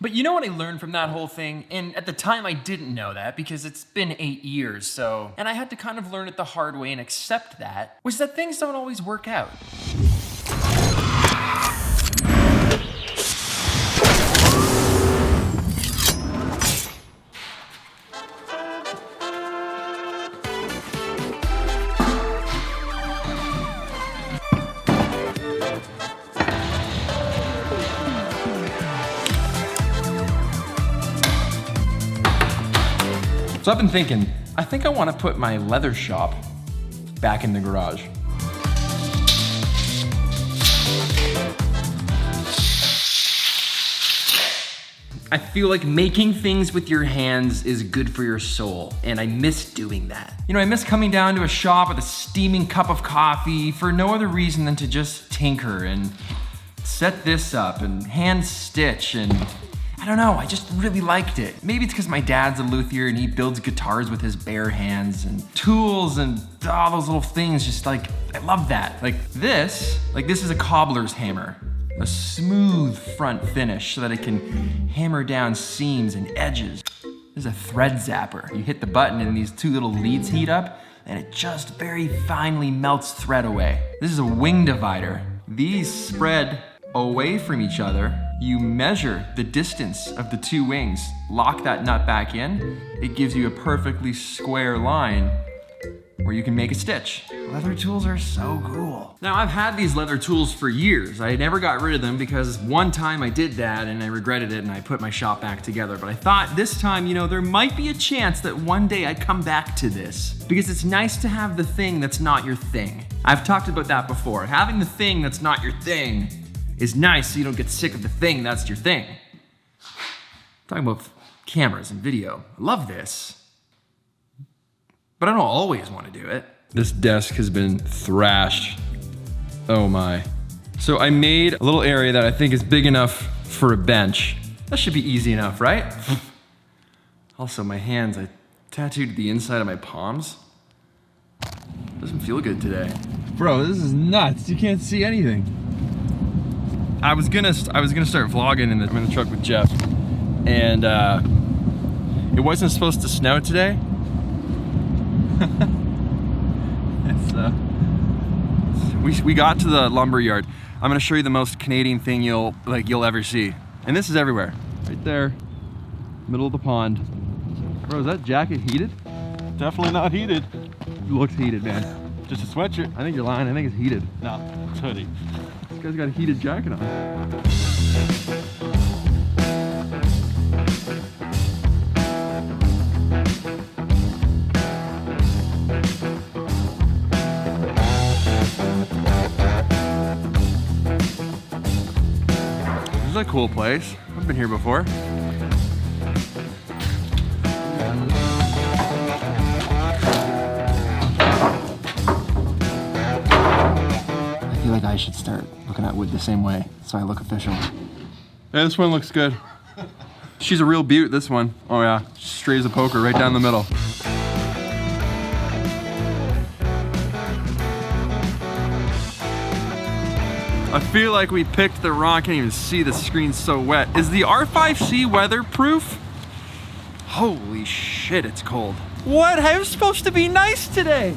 But you know what I learned from that whole thing? And at the time I didn't know that because it's been 8 years, so. And I had to kind of learn it the hard way and accept that, was that things don't always work out. So I've been thinking, I think I want to put my leather shop back in the garage. I feel like making things with your hands is good for your soul, and I miss doing that. You know, I miss coming down to a shop with a steaming cup of coffee for no other reason than to just tinker and set this up and hand stitch and I don't know, I just really liked it. Maybe it's because my dad's a luthier and he builds guitars with his bare hands and tools and all those little things, just like, I love that. Like this is a cobbler's hammer. A smooth front finish so that it can hammer down seams and edges. This is a thread zapper. You hit the button and these two little leads heat up and it just very finely melts thread away. This is a wing divider. These spread away from each other. You measure the distance of the two wings, lock that nut back in, it gives you a perfectly square line where you can make a stitch. Leather tools are so cool. Now I've had these leather tools for years. I never got rid of them because one time I did that and I regretted it and I put my shop back together. But I thought this time, you know, there might be a chance that one day I'd come back to this because it's nice to have the thing that's not your thing. I've talked about that before. Having the thing that's not your thing is nice so you don't get sick of the thing that's your thing. Talking about cameras and video. I love this. But I don't always want to do it. This desk has been thrashed. Oh my. So I made a little area that I think is big enough for a bench. That should be easy enough, right? Also, my hands, I tattooed the inside of my palms. Doesn't feel good today. Bro, this is nuts. You can't see anything. I was gonna start vlogging I'm in the truck with Jeff, and it wasn't supposed to snow today. We got to the lumber yard. I'm gonna show you the most Canadian thing you'll ever see, and this is everywhere. Right there, middle of the pond. Bro, is that jacket heated? Definitely not heated. It looks heated, man. Just a sweatshirt. I think you're lying. I think it's heated. No, it's hoodie. This guy's got a heated jacket on. This is a cool place. I've been here before. I feel like I should start looking at wood the same way so I look official. Yeah, this one looks good. She's a real beaut, this one. Oh yeah, straight as a poker right down the middle. I feel like we picked the wrong, I can't even see the screen so wet. Is the R5C weatherproof? Holy shit, it's cold. What? I was supposed to be nice today.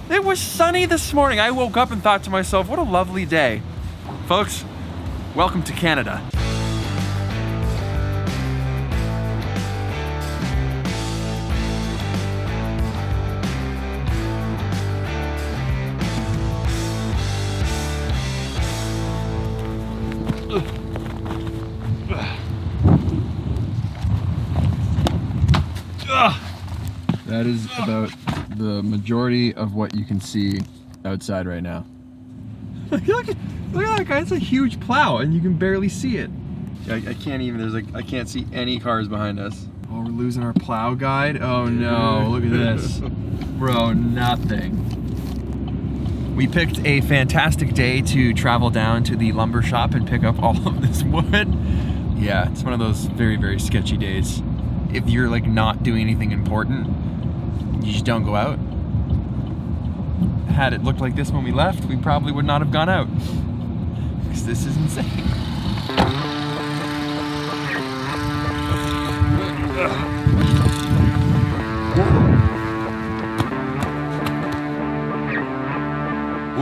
It was sunny this morning. I woke up and thought to myself, what a lovely day. Folks, welcome to Canada. That is about the majority of what you can see outside right now. Look at that guy, it's a huge plow and you can barely see it. I can't even, I can't see any cars behind us. Oh, we're losing our plow guide? Oh no, look at this. Bro, nothing. We picked a fantastic day to travel down to the lumber shop and pick up all of this wood. Yeah, it's one of those very, very sketcy days. If you're like not doing anything important, you just don't go out. Had it looked like this when we left, we probably would not have gone out. Because this is insane.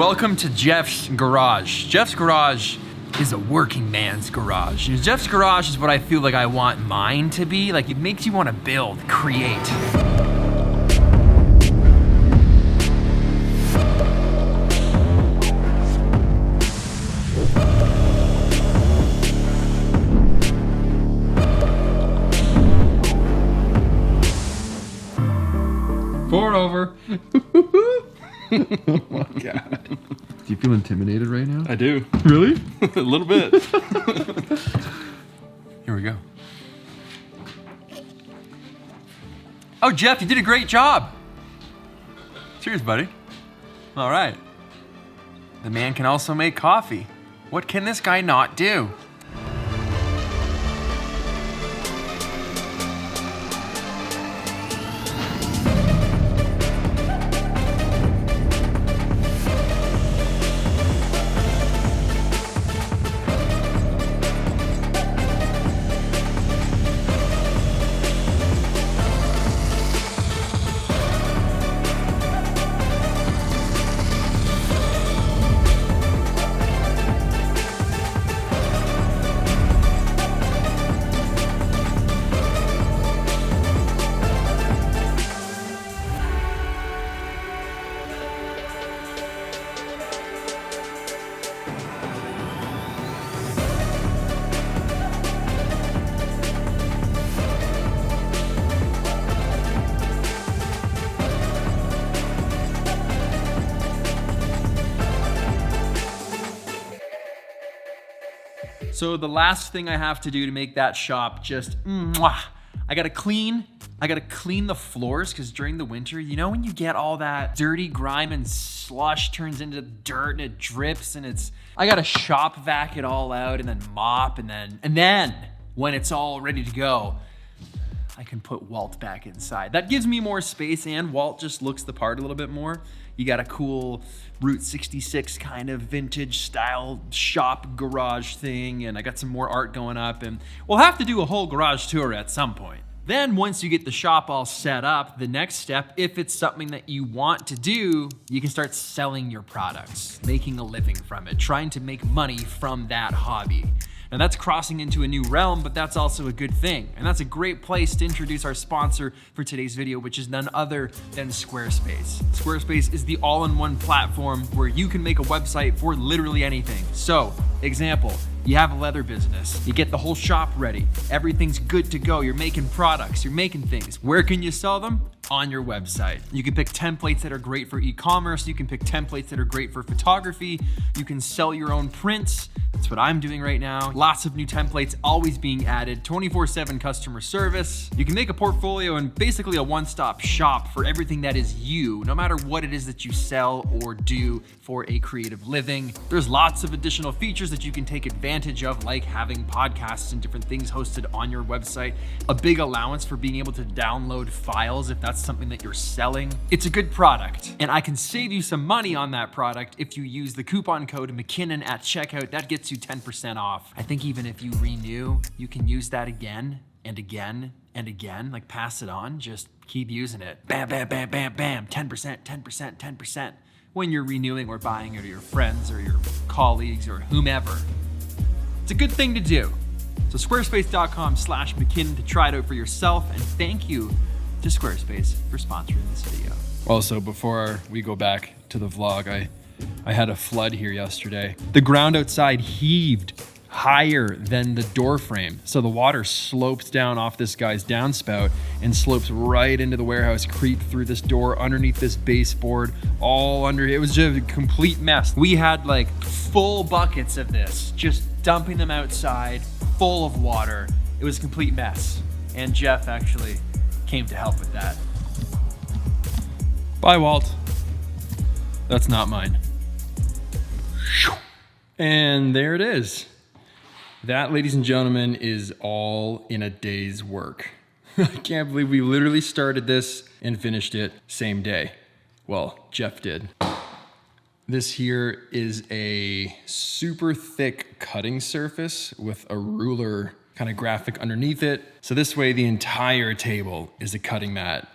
Welcome to Jeff's garage. Jeff's garage is a working man's garage. Jeff's garage is what I feel like I want mine to be. Like, it makes you want to build, create. Pour it over. Oh my God. Do you feel intimidated right now? I do. Really? A little bit. Here we go. Oh, Jeff, you did a great job. Cheers, buddy. All right. The man can also make coffee. What can this guy not do? So the last thing I have to do to make that shop just I gotta clean the floors, because during the winter, you know when you get all that dirty grime and slush turns into dirt and it drips, and I gotta shop vac it all out and then mop, and then when it's all ready to go, I can put Walt back inside. That gives me more space, and Walt just looks the part a little bit more. You got a cool Route 66 kind of vintage style shop garage thing, and I got some more art going up, and we'll have to do a whole garage tour at some point. Then once you get the shop all set up, the next step, if it's something that you want to do, you can start selling your products, making a living from it, trying to make money from that hobby. Now that's crossing into a new realm, but that's also a good thing. And that's a great place to introduce our sponsor for today's video, which is none other than Squarespace. Squarespace is the all-in-one platform where you can make a website for literally anything. So, example, you have a leather business, you get the whole shop ready, everything's good to go, you're making products, you're making things. Where can you sell them? On your website. You can pick templates that are great for e-commerce, you can pick templates that are great for photography, you can sell your own prints. That's what I'm doing right now. Lots of new templates always being added, 24/7 customer service. You can make a portfolio and basically a one-stop shop for everything that is you, no matter what it is that you sell or do for a creative living. There's lots of additional features that you can take advantage of, like having podcasts and different things hosted on your website, a big allowance for being able to download files if that's something that you're selling. It's a good product, and I can save you some money on that product if you use the coupon code McKinnon at checkout. That gets you 10% off. I think even if you renew, you can use that again and again and again, like pass it on, just keep using it. Bam, bam, bam, bam, bam, 10%, 10%, 10%. When you're renewing or buying it to your friends or your colleagues or whomever. It's a good thing to do. So squarespace.com/McKinnon to try it out for yourself, and thank you to Squarespace for sponsoring this video. Also, before we go back to the vlog, I had a flood here yesterday. The ground outside heaved higher than the door frame. So the water sloped down off this guy's downspout and slopes right into the warehouse, creeped through this door, underneath this baseboard, all under. It was just a complete mess. We had like full buckets of this, just dumping them outside, full of water. It was a complete mess. And Jeff actually came to help with that. Bye, Walt. That's not mine. And there it is. That, ladies and gentlemen, is all in a day's work. I can't believe we literally started this and finished it same day. Well, Jeff did. This here is a super thick cutting surface with a ruler kind of graphic underneath it. So this way the entire table is a cutting mat.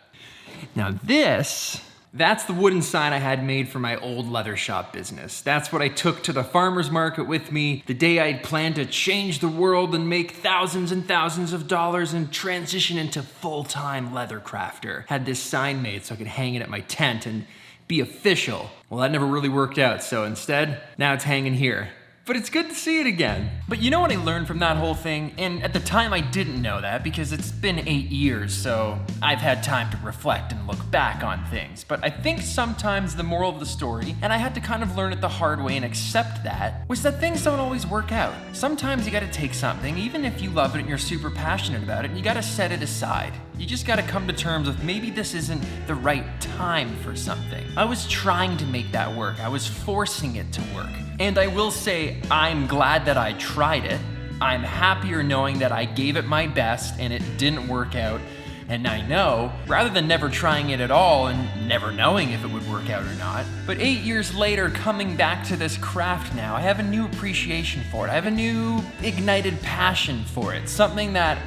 Now this That's the wooden sign I had made for my old leather shop business. That's what I took to the farmer's market with me the day I'd planned to change the world and make thousands and thousands of dollars and transition into full-time leather crafter. Had this sign made so I could hang it at my tent and be official. Well, that never really worked out, so instead, now it's hanging here. But it's good to see it again. But you know what I learned from that whole thing? And at the time I didn't know that because it's been 8 years, so I've had time to reflect and look back on things. But I think sometimes the moral of the story, and I had to kind of learn it the hard way and accept that, was that things don't always work out. Sometimes you gotta take something, even if you love it and you're super passionate about it, and you gotta set it aside. You just gotta come to terms with maybe this isn't the right time for something. I was trying to make that work. I was forcing it to work. And I will say, I'm glad that I tried it. I'm happier knowing that I gave it my best and it didn't work out. And I know, rather than never trying it at all and never knowing if it would work out or not, but 8 years later, coming back to this craft now, I have a new appreciation for it. I have a new ignited passion for it. Something that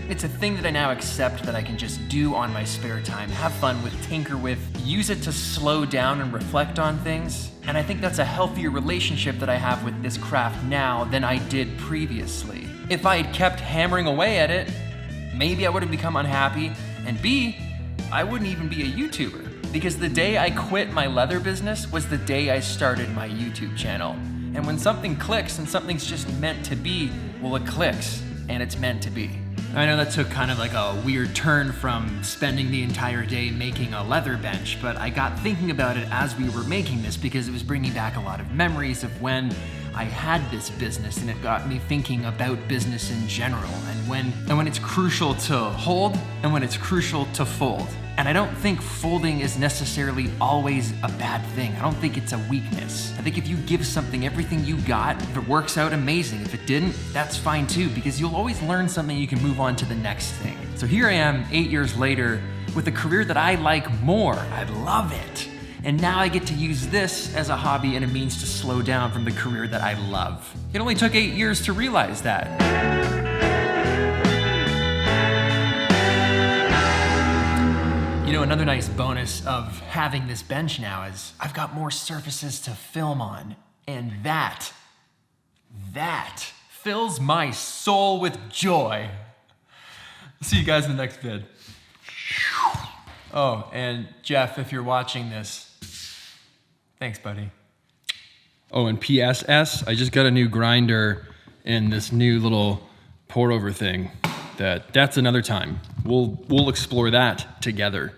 it's a thing that I now accept that I can just do on my spare time, have fun with, tinker with, use it to slow down and reflect on things. And I think that's a healthier relationship that I have with this craft now than I did previously. If I had kept hammering away at it, maybe I would have become unhappy, and B, I wouldn't even be a YouTuber. Because the day I quit my leather business was the day I started my YouTube channel. And when something clicks and something's just meant to be, well, it clicks, and it's meant to be. I know that took kind of like a weird turn from spending the entire day making a leather bench, but I got thinking about it as we were making this because it was bringing back a lot of memories of when I had this business, and it got me thinking about business in general and when it's crucial to hold and when it's crucial to fold. And I don't think folding is necessarily always a bad thing. I don't think it's a weakness. I think if you give something everything you got, if it works out, amazing. If it didn't, that's fine too, because you'll always learn something you can move on to the next thing. So here I am 8 years later with a career that I like more. I love it. And now I get to use this as a hobby and a means to slow down from the career that I love. It only took 8 years to realize that. You know, another nice bonus of having this bench now is I've got more surfaces to film on. And that fills my soul with joy. See you guys in the next vid. Oh, and Jeff, if you're watching this, thanks, buddy. Oh, and PSS, I just got a new grinder and this new little pour over thing. That's another time. We'll explore that together.